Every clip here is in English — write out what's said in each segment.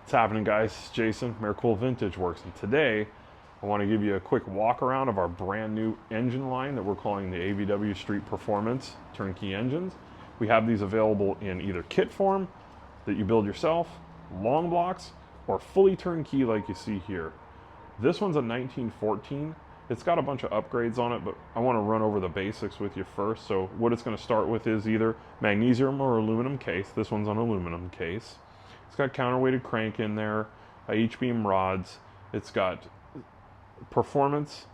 What's happening, guys? It's Jason, Aircooled Vintage Works, and today I want to give you a quick walk around of our brand new engine line that we're calling the AVW Street Performance Turnkey engines. We have these available in either kit form that you build yourself, long blocks, or fully turnkey like you see here. This one's a 1914. It's got a bunch of upgrades on it, but I want to run over the basics with you first. So what it's going to start with is either magnesium or aluminum case. This one's an aluminum case. It's got counterweighted crank in there, H-beam rods. It's got performance,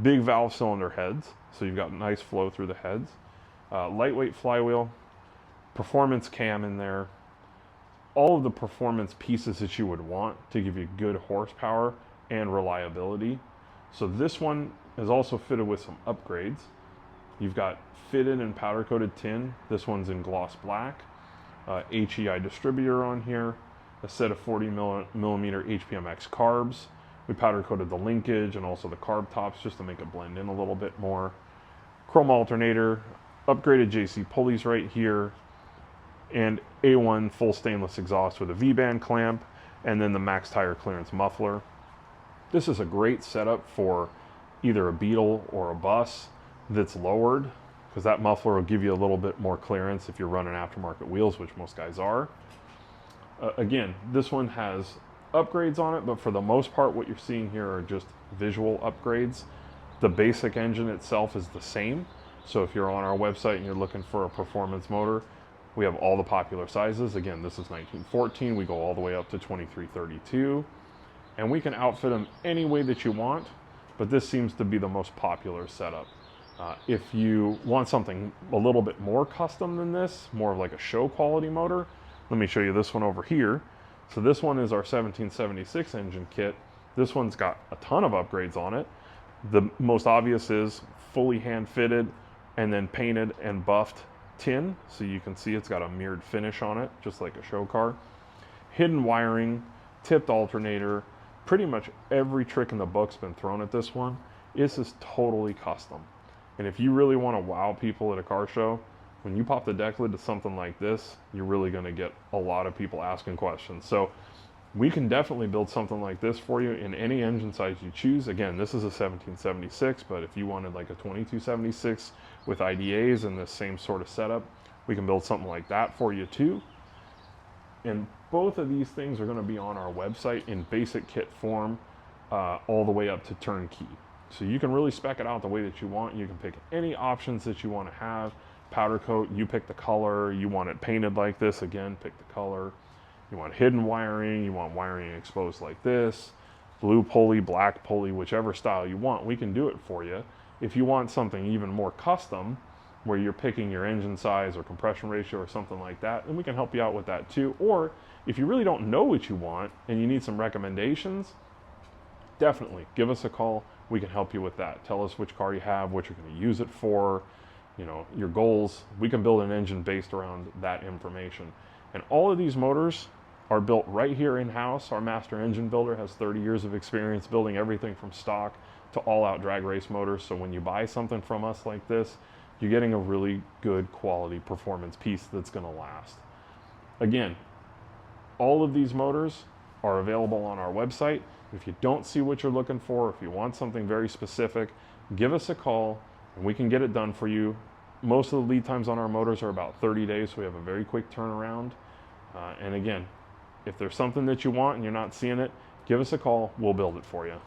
big valve cylinder heads, so you've got nice flow through the heads. Lightweight flywheel, performance cam in there. All of the performance pieces that you would want to give you good horsepower and reliability. So this one is also fitted with some upgrades. You've got fitted and powder coated tin. This one's in gloss black. HEI distributor on here, a set of 40 millimeter HPMX carbs. We powder coated the linkage and also the carb tops just to make it blend in a little bit more. Chrome alternator, upgraded JC pulleys right here, and A1 full stainless exhaust with a V-band clamp, and then the max tire clearance muffler. This is a great setup for either a Beetle or a bus that's lowered, because that muffler will give you a little bit more clearance if you're running aftermarket wheels, which most guys are. Again, this one has upgrades on it, but for the most part what you're seeing here are just visual upgrades. The basic engine itself is the same, so if you're on our website and you're looking for a performance motor, we have all the popular sizes. Again, this is 1914, we go all the way up to 2332, and we can outfit them any way that you want, but this seems to be the most popular setup. If you want something a little bit more custom than this, more of like a show quality motor, let me show you this one over here. So this one is our 1776 engine kit. This one's got a ton of upgrades on it. The most obvious is fully hand fitted and then painted and buffed tin. So you can see it's got a mirrored finish on it, just like a show car. Hidden wiring, tipped alternator, pretty much every trick in the book's been thrown at this one. This is totally custom. And if you really want to wow people at a car show, when you pop the deck lid to something like this, you're really going to get a lot of people asking questions. So we can definitely build something like this for you in any engine size you choose. Again, this is a 1776, but if you wanted like a 2276 with IDAs and this same sort of setup, we can build something like that for you too. And both of these things are going to be on our website in basic kit form, all the way up to turnkey. So you can really spec it out the way that you want. You can pick any options that you want to have. Powder coat, you pick the color. You want it painted like this, again, pick the color. You want hidden wiring, you want wiring exposed like this. Blue pulley, black pulley, whichever style you want, we can do it for you. If you want something even more custom, where you're picking your engine size or compression ratio or something like that, then we can help you out with that too. Or if you really don't know what you want and you need some recommendations, definitely give us a call. We can help you with that. Tell us which car you have, what you're going to use it for, you know, your goals. We can build an engine based around that information. And all of these motors are built right here in-house. Our master engine builder has 30 years of experience building everything from stock to all-out drag race motors. So when you buy something from us like this, you're getting a really good quality performance piece that's going to last. Again, all of these motors are available on our website. If you don't see what you're looking for, if you want something very specific, give us a call and we can get it done for you. Most of the lead times on our motors are about 30 days, so we have a very quick turnaround. And again, if there's something that you want and you're not seeing it, give us a call, we'll build it for you.